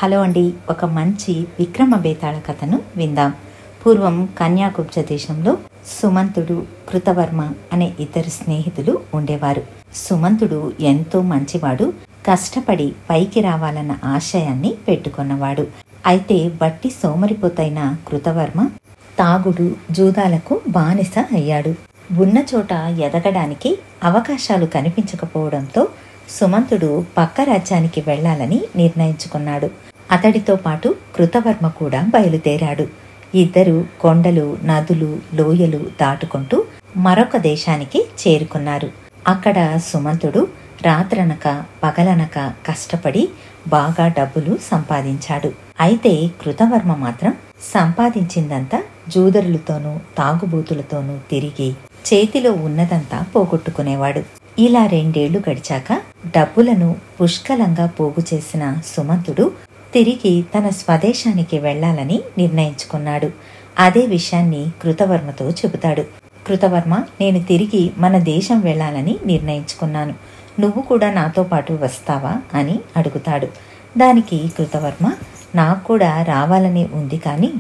Hello అండి, ఒక మంచి విక్రమ బేతాళ కథను విందాం. పూర్వం కన్యాకుబ్జ దేశంలో సుమంతుడు, కృతవర్మ అనే ఇద్దరు స్నేహితులు ఉండేవారు. సుమంతుడు ఎంతో మంచివాడు, కష్టపడి పైకి రావాలన్న ఆశయాన్ని పెట్టుకున్నవాడు. అయితే వట్టి సోమరిపోతైన కృతవర్మ తాగుడు, జూదాలకు బానిస అయ్యాడు. ఉన్న చోట ఎదగడానికి అవకాశాలు కనిపించకపోవడంతో సుమంతుడు పక్క రాజ్యానికి వెళ్లాలని నిర్ణయించుకున్నాడు. అతడితో పాటు కృతవర్మ కూడా బయలుదేరాడు. ఇద్దరు కొండలు, నదులు, లోయలు దాటుకుంటూ మరొక దేశానికి చేరుకున్నారు. అక్కడ సుమంతుడు రాత్రనక పగలనక కష్టపడి బాగా డబ్బులు సంపాదించాడు. అయితే కృతవర్మ మాత్రం సంపాదించిందంతా జూదరులతోనూ తాగుబోతులతోనూ తిరిగి చేతిలో ఉన్నదంతా పోగొట్టుకునేవాడు. ఇలా 2 ఏళ్లు గడిచాక డబ్బులను పుష్కలంగా పోగు చేసిన సుమంతుడు తిరిగి తన స్వదేశానికి వెళ్లాలని నిర్ణయించుకున్నాడు. అదే విషయాన్ని కృతవర్మతో చెబుతాడు. కృతవర్మ, నేను తిరిగి మన దేశం వెళ్లాలని నిర్ణయించుకున్నాను, నువ్వు కూడా నాతో పాటు వస్తావా అని అడుగుతాడు. దానికి కృతవర్మ, నాకు కూడా రావాలని ఉంది, కానీ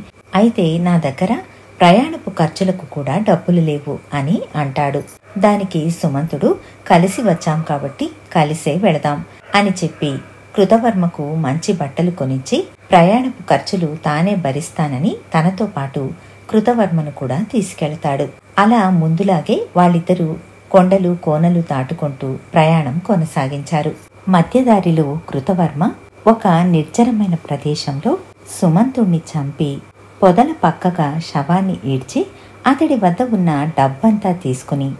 అయితే నా దగ్గర ప్రయాణపు ఖర్చులకు కూడా డబ్బులు లేవు అని అంటాడు. దానికి సుమంతుడు, కలిసి వచ్చాం కాబట్టి కలిసే వెళదాం అని చెప్పి కృతవర్మకు మంచి బట్టలు కొనిచ్చి ప్రయాణపు ఖర్చులు తానే భరిస్తానని తనతో పాటు కృతవర్మను కూడా తీసుకెళ్తాడు. అలా ముందులాగే వాళ్ళిద్దరూ కొండలు కోనలు దాటుకుంటూ ప్రయాణం కొనసాగించారు. మధ్యదారిలో కృతవర్మ ఒక నిర్జనమైన ప్రదేశంలో సుమంతుణ్ణి చంపి పొదల పక్కగా శవాన్ని ఈడ్చి అతడి వద్ద ఉన్న డబ్బంతా తీసుకుని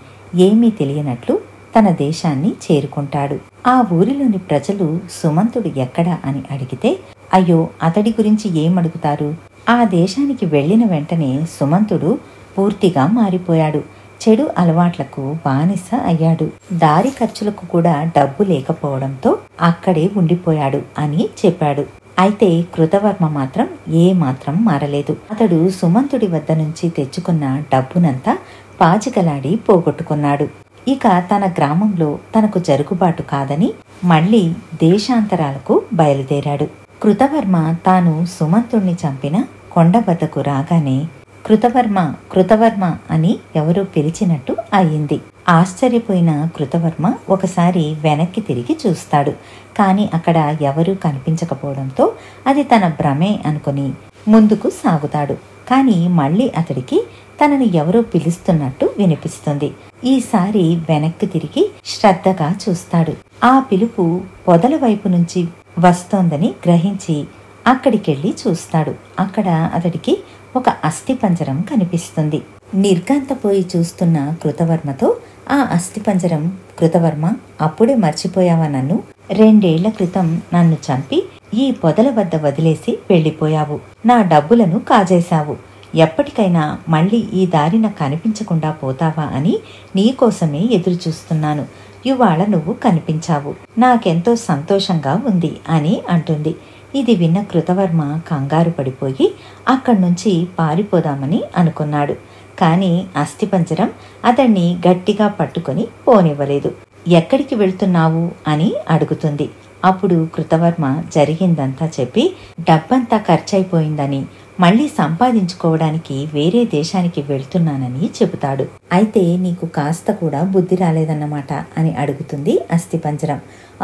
ఏమీ తెలియనట్లు తన దేశాన్ని చేరుకుంటాడు. ఆ ఊరిలోని ప్రజలు సుమంతుడు ఎక్కడా అని అడిగితే, అయ్యో అతడి గురించి ఏమడుగుతారు, ఆ దేశానికి వెళ్లిన వెంటనే సుమంతుడు పూర్తిగా మారిపోయాడు, చెడు అలవాట్లకు బానిస అయ్యాడు, దారి ఖర్చులకు కూడా డబ్బు లేకపోవడంతో అక్కడే ఉండిపోయాడు అని చెప్పాడు. అయితే కృతవర్మ మాత్రం ఏమాత్రం మారలేదు. అతడు సుమంతుడి వద్ద నుంచి తెచ్చుకున్న డబ్బునంతా పాచికలాడి పోగొట్టుకున్నాడు. ఇక తన గ్రామంలో తనకు జరుగుబాటు కాదని మళ్లీ దేశాంతరాలకు బయలుదేరాడు. కృతవర్మ తాను సుమంతుణ్ణి చంపిన కొండ వద్దకు రాగానే కృతవర్మ కృతవర్మ అని ఎవరో పిలిచినట్టు అయింది. ఆశ్చర్యపోయిన కృతవర్మ ఒకసారి వెనక్కి తిరిగి చూస్తాడు. కానీ అక్కడ ఎవరూ కనిపించకపోవడంతో అది తన భ్రమే అనుకుని ముందుకు సాగుతాడు. కానీ మళ్లీ అతడికి తనని ఎవరో పిలుస్తున్నట్టు వినిపిస్తుంది. ఈసారి వెనక్కి తిరిగి శ్రద్ధగా చూస్తాడు. ఆ పిలుపు పొదల వైపు నుంచి వస్తోందని గ్రహించి అక్కడికెళ్ళి చూస్తాడు. అక్కడ అతడికి ఒక అస్థిపంజరం కనిపిస్తుంది. నిర్ఘాంతపోయి చూస్తున్న కృతవర్మతో ఆ అస్థిపంజరం, కృతవర్మ, అప్పుడే మర్చిపోయావా నన్ను? 2 ఏళ్ల క్రితం నన్ను చంపి ఈ పొదల వద్ద వదిలేసి వెళ్లిపోయావు, నా డబ్బులను కాజేశావు, ఎప్పటికైనా మళ్ళీ ఈ దారిన కనిపించకుండా పోతావా అని నీకోసమే ఎదురు చూస్తున్నాను. ఇవాళ నువ్వు కనిపించావు, నాకెంతో సంతోషంగా ఉంది అని అంటుంది. ఇది విన్న కృతవర్మ కంగారు పడిపోయి అక్కడి నుంచి పారిపోదామని అనుకున్నాడు. కానీ అస్థిపంజరం అతన్ని గట్టిగా పట్టుకొని పోనివ్వలేదు. ఎక్కడికి వెళ్తున్నావు అని అడుగుతుంది. అప్పుడు కృతవర్మ జరిగిందంతా చెప్పి డబ్బంతా ఖర్చయిపోయిందని మళ్లీ సంపాదించుకోవడానికి వేరే దేశానికి వెళ్తున్నానని చెబుతాడు. అయితే నీకు కాస్త కూడా బుద్ధి రాలేదన్నమాట అని అడుగుతుంది అస్థిపంజరం.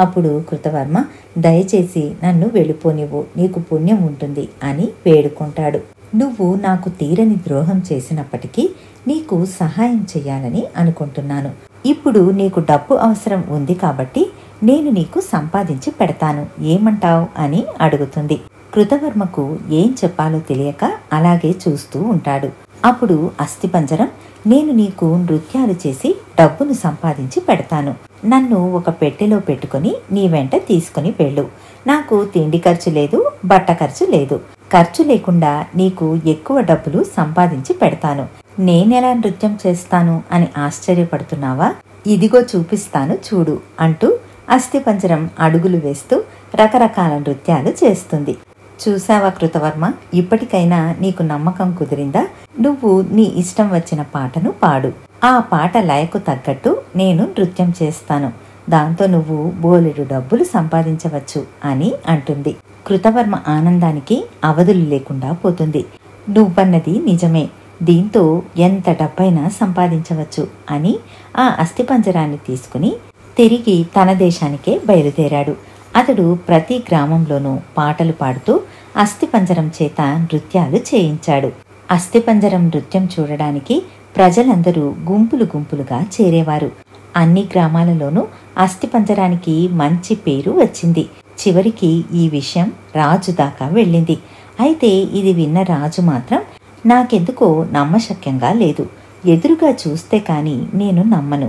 అప్పుడు కృతవర్మ, దయచేసి నన్ను వెళ్ళిపోనివ్వు, నీకు పుణ్యం ఉంటుంది అని వేడుకుంటాడు. నువ్వు నాకు తీరని ద్రోహం చేసినప్పటికీ నీకు సహాయం చెయ్యాలని అనుకుంటున్నాను. ఇప్పుడు నీకు డబ్బు అవసరం ఉంది కాబట్టి నేను నీకు సంపాదించి పెడతాను, ఏమంటావ్ అని అడుగుతుంది. కృతవర్మకు ఏం చెప్పాలో తెలియక అలాగే చూస్తూ ఉంటాడు. అప్పుడు అస్థిపంజరం, నేను నీకు నృత్యాలు చేసి డబ్బును సంపాదించి పెడతాను, నన్ను ఒక పెట్టెలో పెట్టుకుని నీ వెంట తీసుకుని వెళ్ళు, నాకు తిండి ఖర్చు లేదు, బట్ట ఖర్చు లేదు, ఖర్చు లేకుండా నీకు ఎక్కువ డబ్బులు సంపాదించి పెడతాను. నేనెలా నృత్యం చేస్తాను అని ఆశ్చర్యపడుతున్నావా? ఇదిగో చూపిస్తాను చూడు అంటూ అస్థిపంజరం అడుగులు వేస్తూ రకరకాల నృత్యాలు చేస్తుంది. చూసావా కృతవర్మ, ఇప్పటికైనా నీకు నమ్మకం కుదిరిందా? నువ్వు నీ ఇష్టం వచ్చిన పాటను పాడు, ఆ పాట లయకు తగ్గట్టు నేను నృత్యం చేస్తాను, దాంతో నువ్వు బోలెడు డబ్బులు సంపాదించవచ్చు అని అంటుంది. కృతవర్మ ఆనందానికి అవధులు లేకుండా పోతుంది. నువ్వన్నది నిజమే, దీంతో ఎంత డబ్బైనా సంపాదించవచ్చు అని ఆ అస్థిపంజరాన్ని తీసుకుని తిరిగి తన దేశానికే బయలుదేరాడు. అతడు ప్రతి గ్రామంలోనూ పాటలు పాడుతూ అస్థిపంజరం చేత నృత్యాలు చేయించాడు. అస్థిపంజరం నృత్యం చూడడానికి ప్రజలందరూ గుంపులు గుంపులుగా చేరేవారు. అన్ని గ్రామాలలోనూ అస్థిపంజరానికి మంచి పేరు వచ్చింది. చివరికి ఈ విషయం రాజు దాకా వెళ్ళింది. అయితే ఇది విన్న రాజు మాత్రం నాకెందుకో నమ్మశక్యంగా లేదు, ఎదురుగా చూస్తే కాని నేను నమ్మను,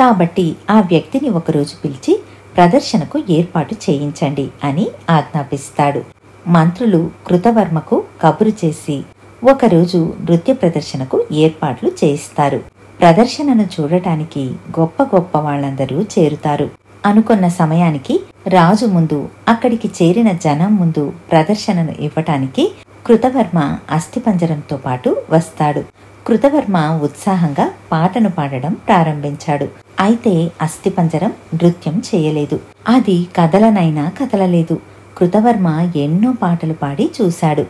కాబట్టి ఆ వ్యక్తిని ఒకరోజు పిలిచి ప్రదర్శనకు ఏర్పాటు చేయించండి అని ఆజ్ఞాపిస్తాడు. మంత్రులు కృతవర్మకు కబురు చేసి ఒకరోజు నృత్య ప్రదర్శనకు ఏర్పాట్లు చేయిస్తారు. ప్రదర్శనను చూడటానికి గొప్ప గొప్ప వాళ్ళందరూ చేరుతారు. అనుకున్న సమయానికి రాజు ముందు, అక్కడికి చేరిన జనం ముందు ప్రదర్శనను ఇవ్వటానికి కృతవర్మ అస్థిపంజరంతో పాటు వస్తాడు. కృతవర్మ ఉత్సాహంగా పాటను పాడడం ప్రారంభించాడు. అయితే అస్థిపంజరం నృత్యం చేయలేదు. అది కదలనైనా కదలలేదు. కృతవర్మ ఎన్నో పాటలు పాడి చూశాడు.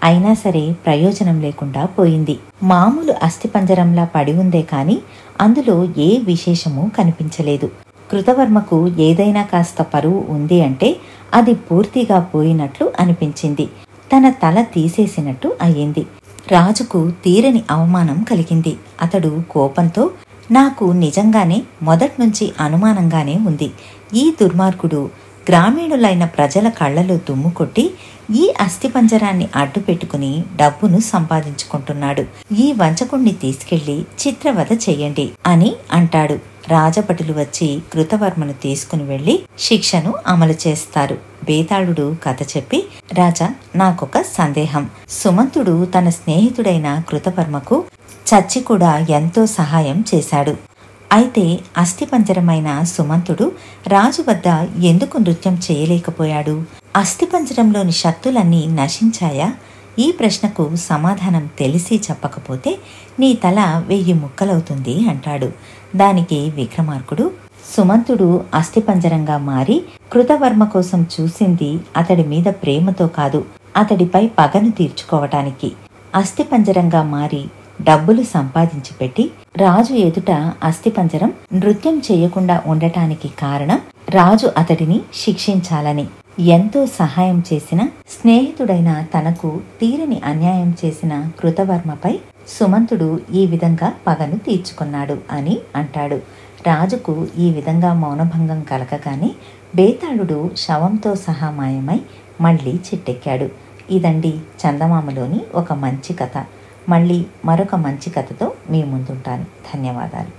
అయినా సరే ప్రయోజనం లేకుండా పోయింది. మామూలు అస్థిపంజరంలా పడి ఉందే కాని అందులో ఏ విశేషమూ కనిపించలేదు. కృతవర్మకు ఏదైనా కాస్త పరువు ఉంది అంటే అది పూర్తిగా పోయినట్లు అనిపించింది. తన తల తీసేసినట్టు అయ్యింది. రాజుకు తీరని అవమానం కలిగింది. అతడు కోపంతో, నాకు నిజంగానే మొదట్నుంచి అనుమానంగానే ఉంది, ఈ దుర్మార్గుడు గ్రామీణులైన ప్రజల కళ్లలో దుమ్ము కొట్టి ఈ అస్థిపంజరాన్ని అడ్డు పెట్టుకుని డబ్బును సంపాదించుకుంటున్నాడు. ఈ వంచకుణ్ణి తీసుకెళ్లి చిత్రవధ చెయ్యండి అని అంటాడు. రాజభటులు వచ్చి కృతవర్మను తీసుకుని వెళ్లి శిక్షను అమలు చేస్తారు. బేతాళుడు కథ చెప్పి, రాజా, నాకొక సందేహం. సుమంతుడు తన స్నేహితుడైన కృతవర్మకు చచ్చి కూడా ఎంతో సహాయం చేశాడు. అయితే అస్థిపంజరమైన సుమంతుడు రాజు వద్ద ఎందుకు నృత్యం చేయలేకపోయాడు? అస్థిపంజరంలోని శక్తులన్నీ నశించాయా? ఈ ప్రశ్నకు సమాధానం తెలిసి చెప్పకపోతే నీ తల 1000 ముక్కలవుతుంది అంటాడు. దానికి విక్రమార్కుడు, సుమంతుడు అస్థిపంజరంగా మారి కృతవర్మ కోసం చూసింది అతడి మీద ప్రేమతో కాదు, అతడిపై పగను తీర్చుకోవటానికి. అస్థిపంజరంగా మారి డబ్బులు సంపాదించి పెట్టి రాజు ఎదుట అస్థిపంజరం నృత్యం చేయకుండా ఉండటానికి కారణం రాజు అతడిని శిక్షించాలని. ఎంతో సహాయం చేసిన స్నేహితుడైన తనకు తీరని అన్యాయం చేసిన కృతవర్మపై సుమంతుడు ఈ విధంగా పగను తీర్చుకున్నాడు అని అంటాడు. రాజుకు ఈ విధంగా మౌనభంగం కలగగానే బేతాళుడు శవంతో సహా మాయమై మళ్లీ చిట్టెక్కాడు. ఇదండి చందమామలోని ఒక మంచి కథ. మళ్ళీ మరొక మంచి కథతో మీ ముందుంటాను. ధన్యవాదాలు.